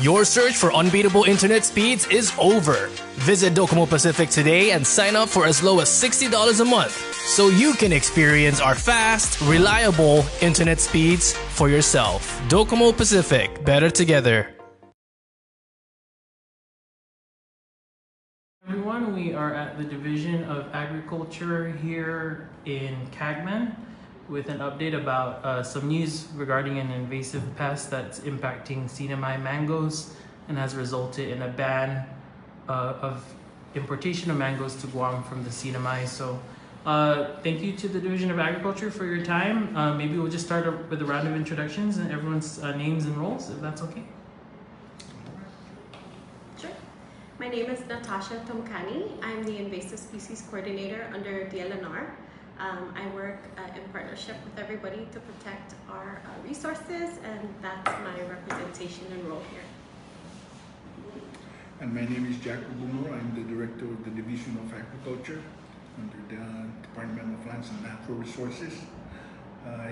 Your search for unbeatable internet speeds is over. Visit Docomo Pacific today and sign up for as low as $60 a month so you can experience our fast, reliable internet speeds for yourself. Docomo Pacific, better together. Everyone, we are at the Division of Agriculture here in Cagman with an update about some news regarding an invasive pest that's impacting CNMI mangoes and has resulted in a ban of importation of mangoes to Guam from the CNMI. So thank you to the Division of Agriculture for your time. Maybe we'll just start with a round of introductions and everyone's names and roles, if that's okay. Sure. My name is Natasha Tomkani. I'm the Invasive Species Coordinator under DLNR. I work in partnership with everybody to protect our resources, and that's my representation and role here. And my name is Jack Ogumo. I'm the Director of the Division of Agriculture under the Department of Lands and Natural Resources.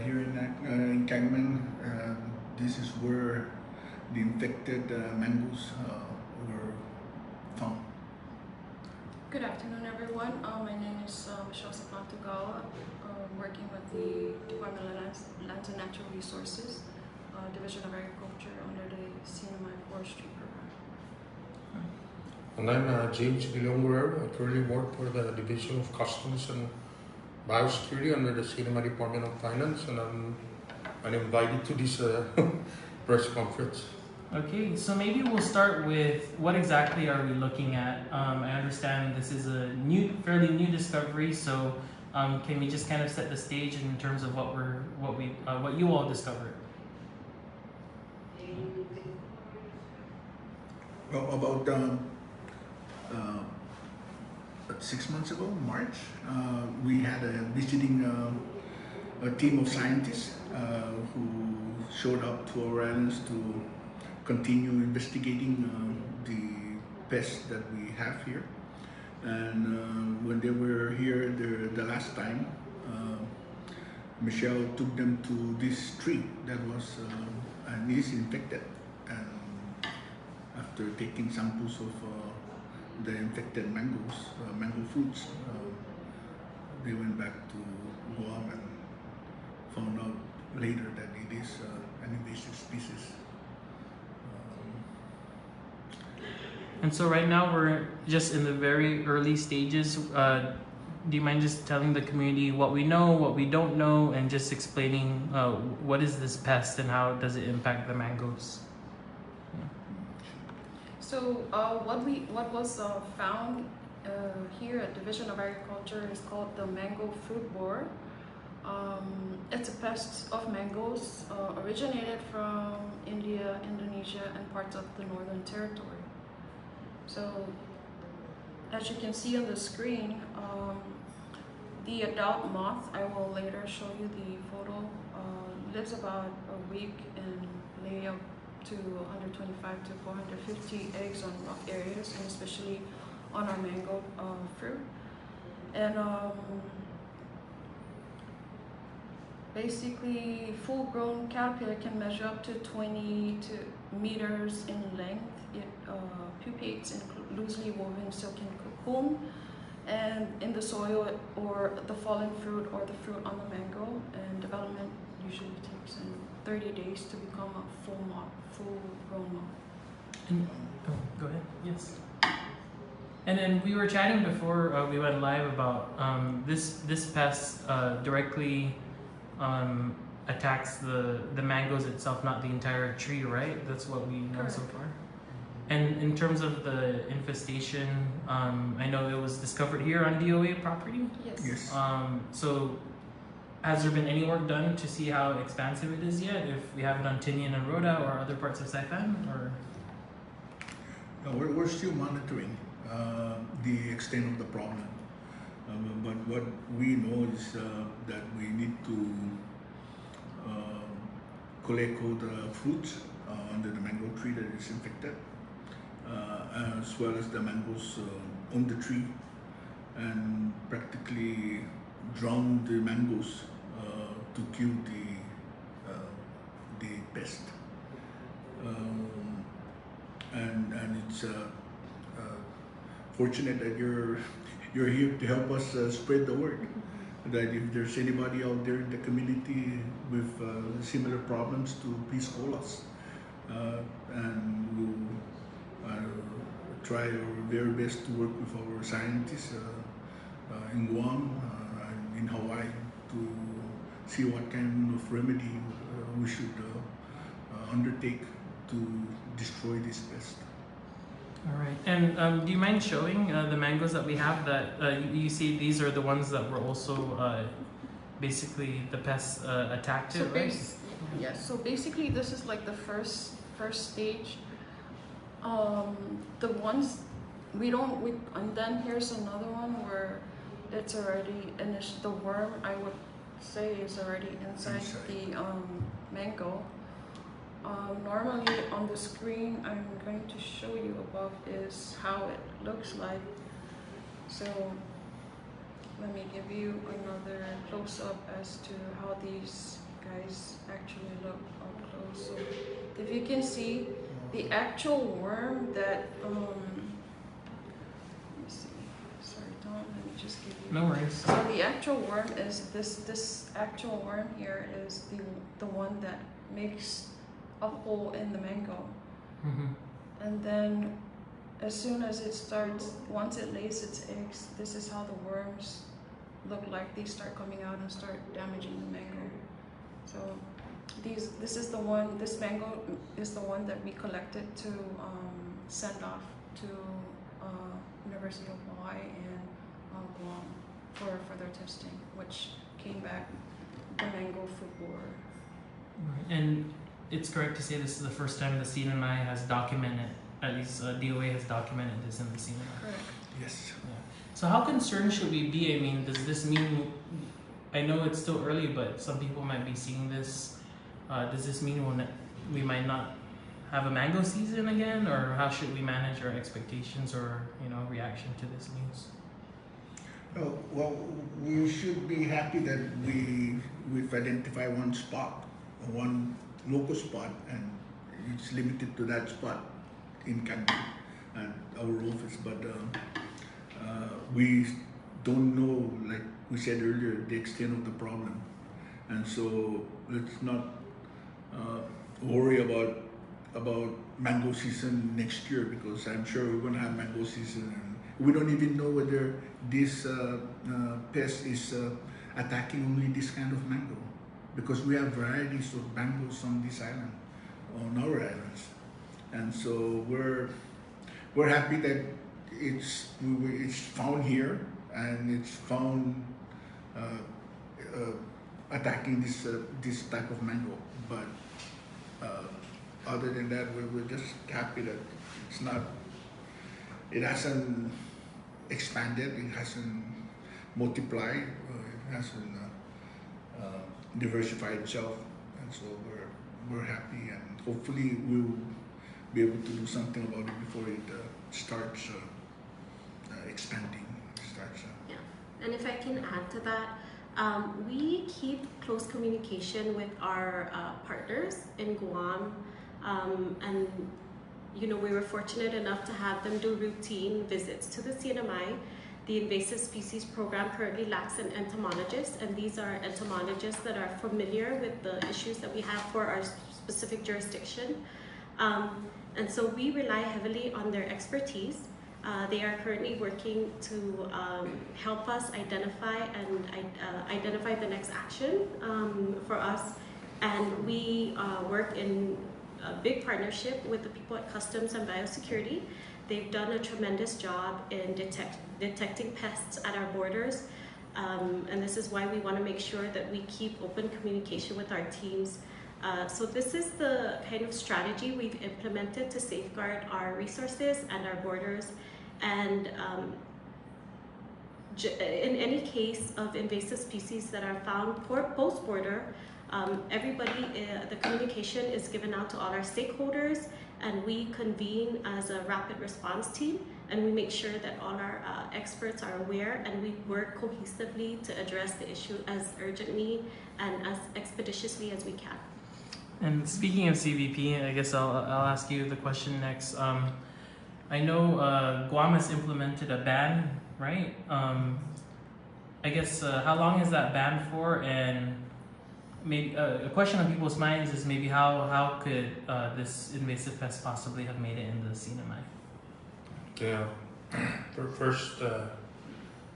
Here in Cagman, this is where the infected mangoes were found. Good afternoon, everyone. My name is Michelle Saipan, working with the Department of Lands and Natural Resources, Division of Agriculture under the CNMI Forestry Program. And I'm James Guerrero. I currently work for the Division of Customs and Biosecurity under the CNMI Department of Finance, and I'm invited to this press conference. Okay, so maybe we'll start with what exactly are we looking at? I understand this is a fairly new discovery, so can we just kind of set the stage in terms of what you all discovered? Well, about 6 months ago, March, we had a visiting a team of scientists who showed up to our islands to continue investigating the pests that we have here. And when they were here the last time, Michelle took them to this tree that was and is infected. And after taking samples of the infected mangoes, mango fruits, they went back to Guam and found out later that it is an invasive species. And so right now we're just in the very early stages. Do you mind just telling the community what we know, what we don't know, and just explaining what is this pest and how does it impact the mangoes? So what was found here at Division of Agriculture is called the mango fruit borer. It's a pest of mangoes originated from India, Indonesia, and parts of the Northern Territory. So, as you can see on the screen, the adult moth, I will later show you the photo, lives about a week and lay up to 125 to 450 eggs on rough areas, and especially on our mango fruit. And basically, full-grown caterpillar can measure up to 20 meters in length. It pupates in loosely woven silken cocoon and in the soil or the fallen fruit or the fruit on the mango, and development usually takes 30 days to become a full-grown moth. Go ahead. Yes. And then we were chatting before we went live about this pest directly attacks the mangoes itself, not the entire tree, right? That's what we know. Correct. So far. And in terms of the infestation, I know it was discovered here on DOA property. Yes. Yes. So has there been any work done to see how expansive it is yet? If we have it on Tinian and Rhoda or other parts of Saipan, or? No, we're still monitoring the extent of the problem. But what we know is that we need to collect all the fruits under the mango tree that is infected, as well as the mangoes on the tree, and practically drown the mangoes to kill the pest. and it's fortunate that you're here to help us spread the word. That if there's anybody out there in the community with similar problems, to please call us, and we'll try our very best to work with our scientists in Guam and in Hawaii to see what kind of remedy we should undertake to destroy this pest. All right. And do you mind showing the mangoes that we have? That you see, these are the ones that were also basically the pests attacked So it, right? yes. So basically, this is like the first stage. The ones and then here's another one where it's already the worm, I would say, is already inside the mango. Normally on the screen I'm going to show you above is how it looks like. So let me give you another close-up as to how these guys actually look up close. So if you can see the actual worm that let me see. Sorry, Tom, let me just give you. No worries. So the actual worm is this actual worm here is the one that makes a hole in the mango. Mm-hmm. And then as soon as once it lays its eggs, this is how the worms look like. They start coming out and start damaging the mango. So this mango is the one that we collected to send off to University of Hawaii and Guam for further testing, which came back the mango food borer. Right. And it's correct to say this is the first time the CNMI has documented, at least DOA has documented this in the CNMI. Correct. Yes. Yeah. So how concerned should we be? I mean, does this mean, I know it's still early, but some people might be seeing this. Does this mean we might not have a mango season again, or how should we manage our expectations or reaction to this news? Well, we should be happy that we've identified one spot, one local spot, and it's limited to that spot in Kandy at our office. But we don't know, like we said earlier, the extent of the problem, and so let's not worry about mango season next year, because I'm sure we're gonna have mango season, and we don't even know whether this pest is attacking only this kind of mango, because we have varieties of mangoes on this island, on our islands, and so we're happy that it's found here and it's found attacking this type of mango. But other than that, we're just happy that it hasn't expanded, it hasn't multiplied, it hasn't diversified itself, and so we're happy, and hopefully we'll be able to do something about it before it starts expanding. Yeah, and if I can add to that, we keep close communication with our partners in Guam, and we were fortunate enough to have them do routine visits to the CNMI. The invasive species program currently lacks an entomologist, and these are entomologists that are familiar with the issues that we have for our specific jurisdiction. And so we rely heavily on their expertise. They are currently working to help us identify the next action for us. And we work in a big partnership with the people at Customs and Biosecurity. They've done a tremendous job in detecting pests at our borders. And this is why we want to make sure that we keep open communication with our teams. So this is the kind of strategy we've implemented to safeguard our resources and our borders. And in any case of invasive species that are found post-border, the communication is given out to all our stakeholders, and we convene as a rapid response team, and we make sure that all our experts are aware, and we work cohesively to address the issue as urgently and as expeditiously as we can. And speaking of CBP, I guess I'll ask you the question next. I know Guam has implemented a ban, right? I guess how long is that ban for? And maybe a question on people's minds is maybe how could this invasive pest possibly have made it into the CNMI? Yeah. First,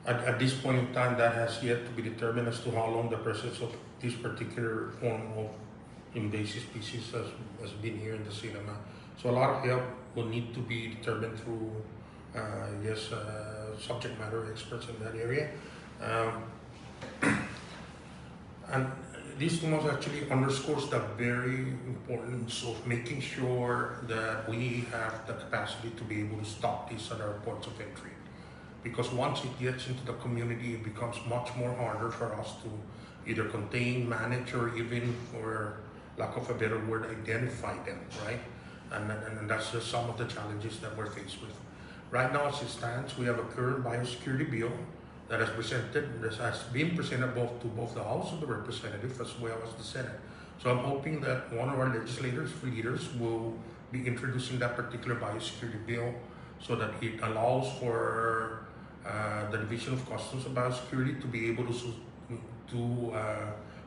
at this point in time, that has yet to be determined as to how long the presence of this particular form of invasive species has been here in the CNMI. So a lot of help will need to be determined through, subject matter experts in that area. And this most actually underscores the very importance of making sure that we have the capacity to be able to stop this at our ports of entry. Because once it gets into the community, it becomes much more harder for us to either contain, manage, or even, for lack of a better word, identify them, right? And that's just some of the challenges that we're faced with. Right now, as it stands, we have a current biosecurity bill that has been presented to both the House of the Representatives as well as the Senate. So I'm hoping that one of our leaders will be introducing that particular biosecurity bill so that it allows for the Division of Customs and Biosecurity to be able to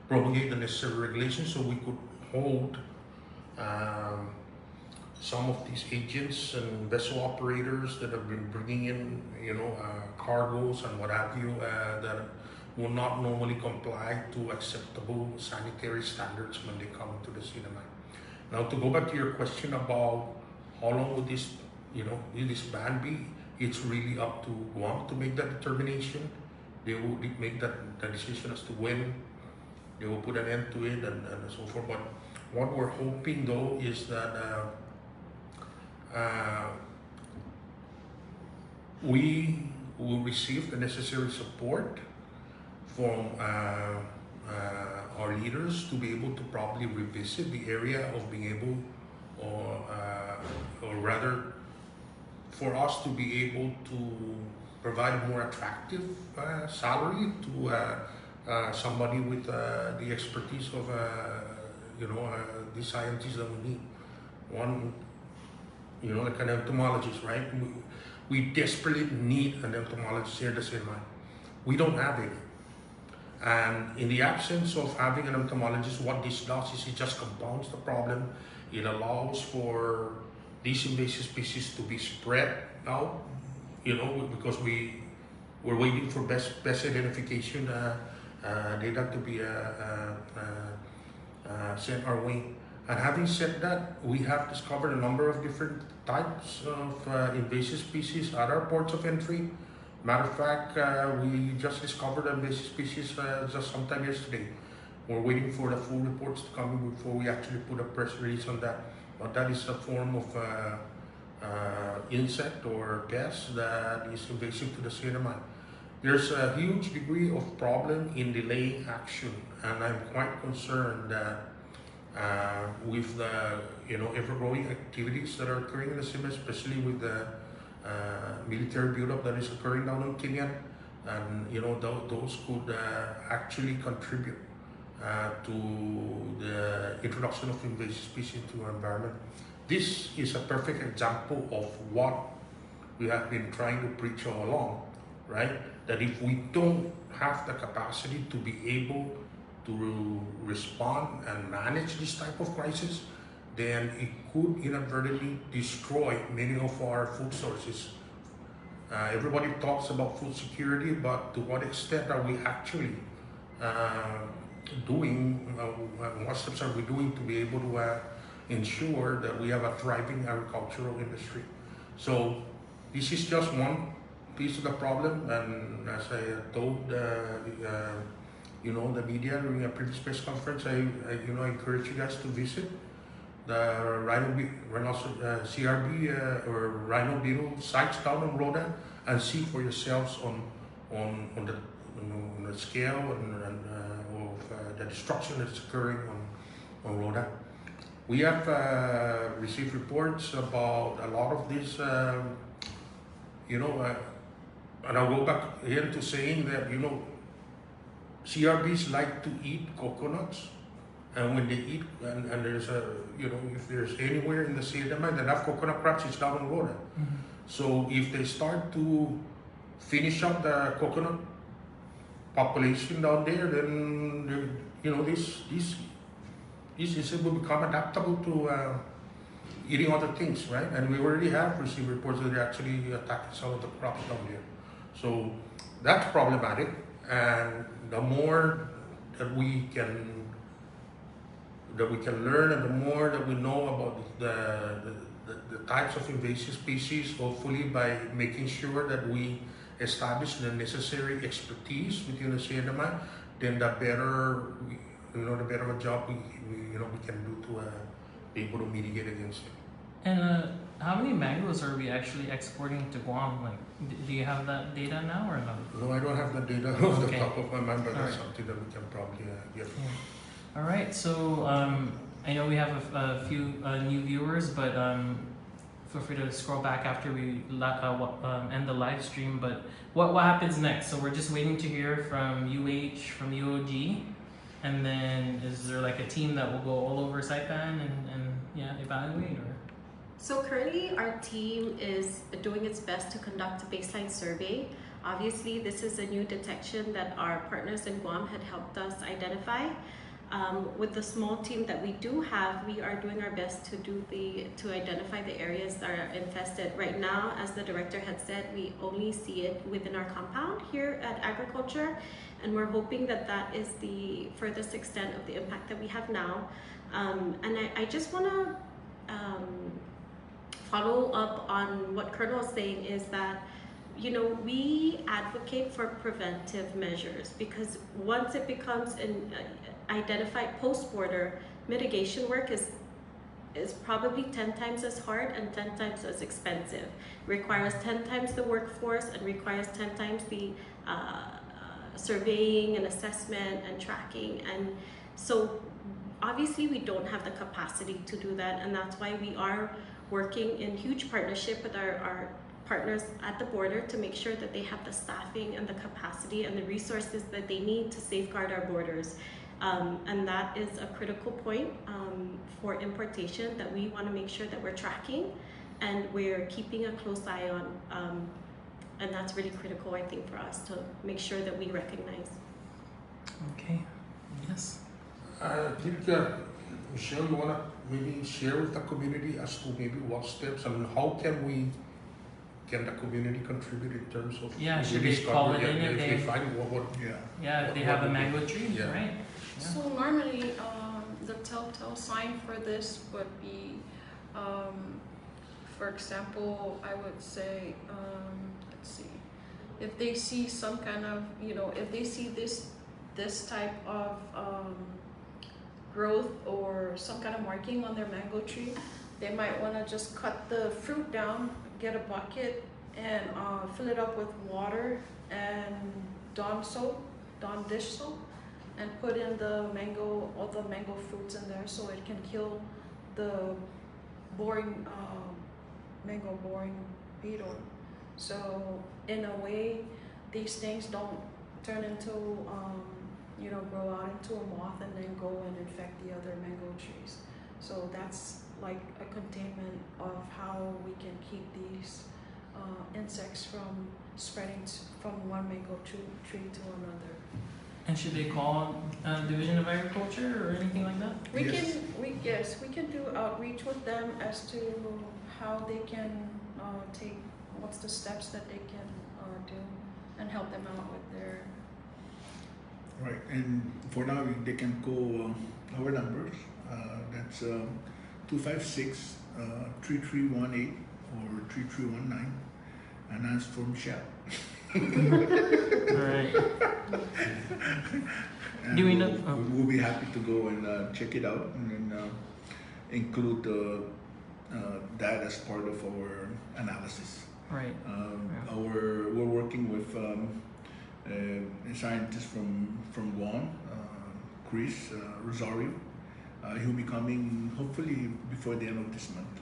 promulgate the necessary regulations so we could hold some of these agents and vessel operators that have been bringing in, cargoes and what have you, that will not normally comply to acceptable sanitary standards when they come to the CNMI. Now, to go back to your question about how long will this ban be, it's really up to Guam to make that determination. They will make the decision as to when they will put an end to it and so forth. But what we're hoping, though, is that we will receive the necessary support from our leaders to be able to probably revisit the area of being able, or rather, for us to be able to provide a more attractive salary to somebody with the expertise of the scientists that we need. One, like an entomologist, right? We desperately need an entomologist here at the CNMI. We don't have any. And in the absence of having an entomologist, what this does is it just compounds the problem. It allows for these invasive species to be spread out, because we're waiting for best identification data to be sent our way. And having said that, we have discovered a number of different types of invasive species at our ports of entry. Matter of fact, we just discovered an invasive species just sometime yesterday. We're waiting for the full reports to come in before we actually put a press release on that. But that is a form of insect or pest that is invasive to the CNMI. There's a huge degree of problem in delaying action, and I'm quite concerned that with the ever-growing activities that are occurring in the CNMI, especially with the military buildup that is occurring down in Kenya, and those could actually contribute to the introduction of invasive species to our environment. This is a perfect example of what we have been trying to preach all along, right? That if we don't have the capacity to be able to respond and manage this type of crisis, then it could inadvertently destroy many of our food sources. Everybody talks about food security, but to what extent are we actually what steps are we doing to be able to ensure that we have a thriving agricultural industry? So this is just one piece of the problem, and as I told the media during a previous press conference, I encourage you guys to visit the CRB or rhino beetle sites down in Rhoda and see for yourselves on the scale and of the destruction that's occurring on Rhoda. We have received reports about a lot of these, and I'll go back again to saying that, CRBs like to eat coconuts And when they eat, and there's a, if there's anywhere in the CNMI that have coconut crops, it's down on Rhoda. So if they start to finish up the coconut population down there, then these insects will become adaptable to eating other things, right? And we already have received reports that they're actually attacking some of the crops down there. So that's problematic. And the more that we can learn, and the more that we know about the types of invasive species, hopefully by making sure that we establish the necessary expertise within the CNMI, then the better of a job we can do to be able to mitigate against it. And how many mangoes are we actually exporting to Guam? Like, do you have that data now or no? No, I don't have the data off the Okay. top of my mind, but that's Alright. something that we can probably get. Yeah. All right, so I know we have a few new viewers, but feel free to scroll back after we end the live stream. But what happens next? So we're just waiting to hear from UH, from UOG, and then is there like a team that will go all over Saipan and evaluate, or? So currently our team is doing its best to conduct a baseline survey. Obviously, this is a new detection that our partners in Guam had helped us identify. With the small team that we do have, we are doing our best to identify the areas that are infested. Right now, as the director had said, we only see it within our compound here at Agriculture, and we're hoping that that is the furthest extent of the impact that we have now. And I just want to follow up on what Colonel is saying, is that we advocate for preventive measures, because once it becomes an identified post-border, mitigation work is probably 10 times as hard and 10 times as expensive. Requires 10 times the workforce and requires 10 times the surveying and assessment and tracking. And so obviously we don't have the capacity to do that, and that's why we are working in huge partnership with our partners at the border to make sure that they have the staffing and the capacity and the resources that they need to safeguard our borders. And that is a critical point for importation that we want to make sure that we're tracking and we're keeping a close eye on. And that's really critical, I think, for us to make sure that we recognize. Okay, yes. I think, Michelle, you want to maybe share with the community as to maybe what steps and how can the community contribute in terms of Should maybe they call it discovery, in and if they they find what if they have a mango tree, Yeah. right? So normally, the telltale sign for this would be, for example, I would say, let's see, if they see some kind of, if they see this type of growth or some kind of marking on their mango tree, they might want to just cut the fruit down, get a bucket, and fill it up with water and Dawn dish soap, and put in all the mango fruits in there, so it can kill the mango boring beetle. So in a way, these things don't turn into, grow out into a moth and then go and infect the other mango trees. So that's like a containment of how we can keep these insects from spreading from one mango tree to another. And should they call Division of Agriculture or anything like that? We can do outreach with them as to how they can take, what's the steps that they can do, and help them out with their. Right, and for now they can call our numbers. That's 256 3318 or 3319, and ask for Michelle. Alright. And Do we know? We'll be happy to go and check it out and then include that as part of our analysis. Right. We're working with a scientist from Guam, Chris Rosario. He'll be coming hopefully before the end of this month,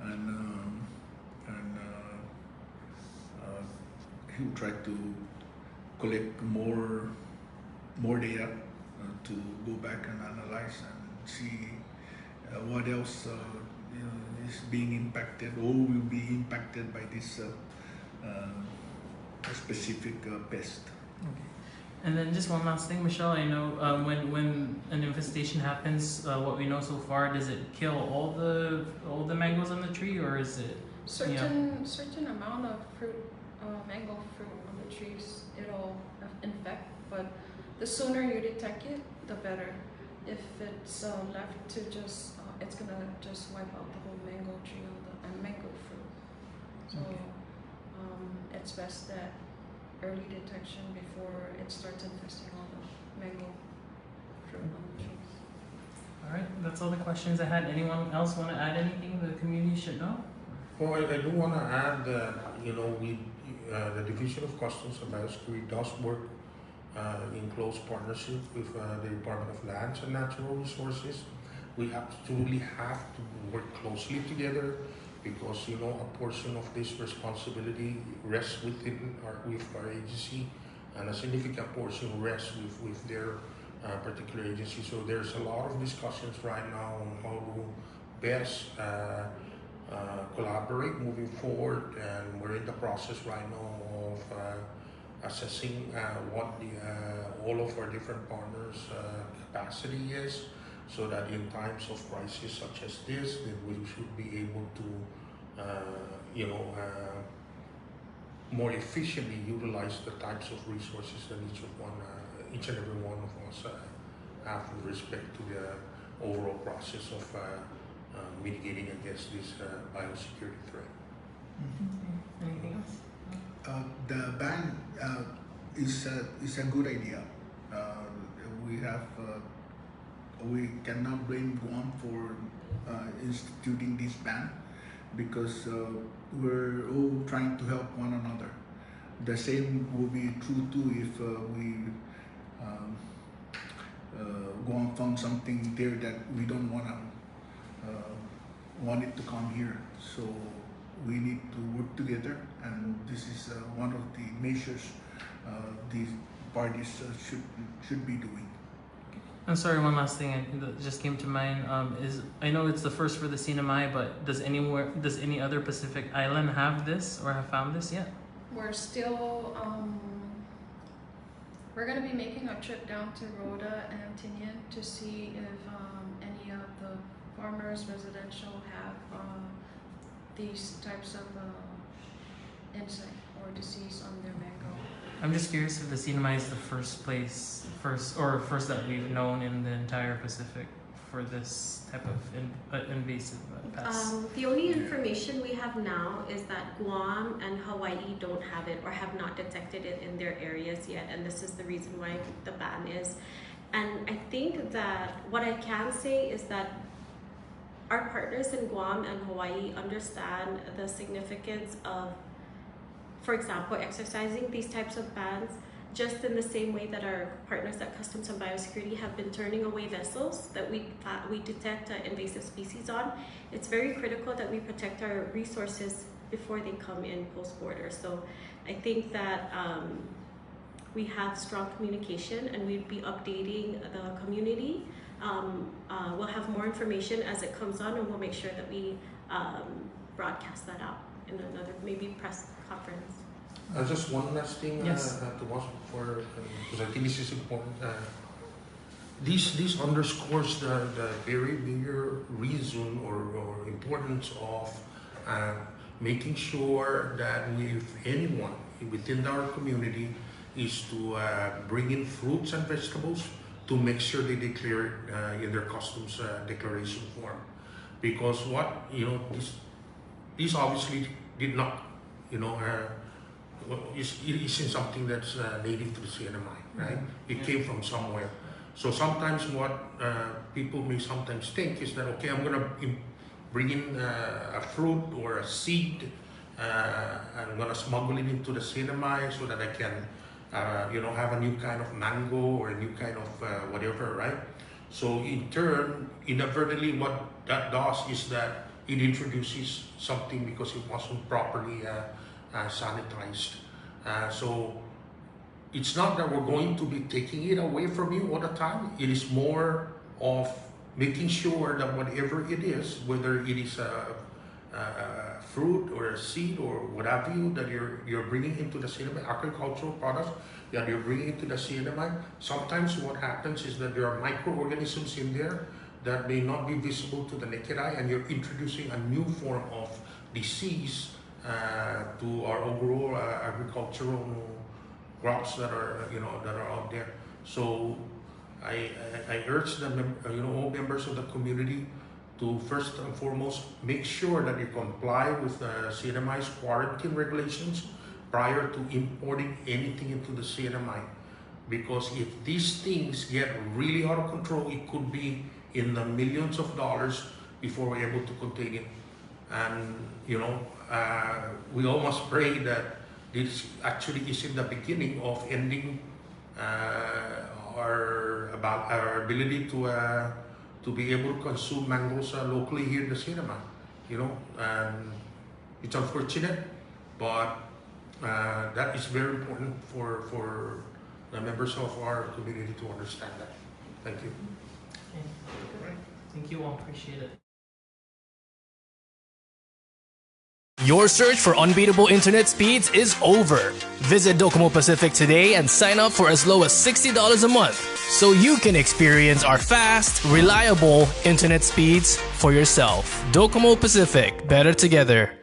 and he'll try to collect more data to go back and analyze and see what else is being impacted or will be impacted by this specific pest. Okay. And then just one last thing, Michelle. I know when an infestation happens, what we know so far, does it kill all the mangoes on the tree, or is it Certain amount of fruit, mango fruit on the trees, it'll infect. But the sooner you detect it, the better. If it's left to just, it's gonna just wipe out the whole mango tree and mango fruit. So it's best that early detection before it starts infesting all the mango fruit on the trees. All right, that's all the questions I had. Anyone else want to add anything the community should know? Well, I do want to add that, the Division of Customs and Biosecurity does work in close partnership with the Department of Lands and Natural Resources. We absolutely have to work closely together because, a portion of this responsibility rests with our agency, and a significant portion rests with their particular agency. So there's a lot of discussions right now on how to best collaborate moving forward, and we're in the process right now of assessing what all of our different partners' capacity is, so that in times of crisis such as this, that we should be able to, more efficiently utilize the types of resources that each and every one of us have with respect to the overall process of mitigating against this biosecurity threat. Anything else? The ban is a good idea. We cannot blame Guam for instituting this ban because we're all trying to help one another. The same will be true too if Guam found something there that we don't want it to come here. So we need to work together, and this is one of the measures these parties should be doing. I'm sorry, one last thing that just came to mind is I know it's the first for the CNMI, but does any other Pacific island have this or have found this yet? We're still, we're going to be making a trip down to Rhoda and Tinian to see if any of the farmers residential have these types of insect or disease on their mango. I'm just curious if the CNMI is the first that we've known in the entire Pacific for this type of invasive pest. The only information we have now is that Guam and Hawaii don't have it or have not detected it in their areas yet, and this is the reason why the ban is. And I think that what I can say is that our partners in Guam and Hawaii understand the significance of, for example, exercising these types of bans, just in the same way that our partners at Customs and Biosecurity have been turning away vessels that we detect invasive species on. It's very critical that we protect our resources before they come in post-border. So I think that we have strong communication, and we'll be updating the community. We'll have more information as it comes on, and we'll make sure that we broadcast that out in another maybe press conference. Just one last thing Yes. to watch for, because I think this is important. This underscores the very bigger reason or importance of making sure that if anyone within our community is to bring in fruits and vegetables, to make sure they declare it in their customs declaration form, because this obviously did not, it isn't something that's native to the CNMI, right? It came from somewhere. So sometimes what people may sometimes think is that, okay, I'm gonna bring in a fruit or a seed, I'm gonna smuggle it into the CNMI so that I can have a new kind of mango or a new kind of whatever, right? So in turn, inadvertently, what that does is that it introduces something because it wasn't properly sanitized. So it's not that we're going to be taking it away from you all the time. It is more of making sure that whatever it is, whether it is a fruit or a seed or what have you, that you're bringing into the CNMI, agricultural products that you're bringing into the CNMI, sometimes what happens is that there are microorganisms in there that may not be visible to the naked eye, and you're introducing a new form of disease to our overall agricultural crops that are out there. So I urge the all members of the community to first and foremost make sure that you comply with the CNMI's quarantine regulations prior to importing anything into the CNMI. Because if these things get really out of control, it could be in the millions of dollars before we're able to contain it. And we all must pray that this actually is in the beginning of ending our ability to be able to consume mangoes locally here in the CNMI. And it's unfortunate, but that is very important for the members of our community to understand that. Thank you. Okay. Thank you all. Appreciate it. Your search for unbeatable internet speeds is over. Visit Docomo Pacific today and sign up for as low as $60 a month so you can experience our fast, reliable internet speeds for yourself. Docomo Pacific, better together.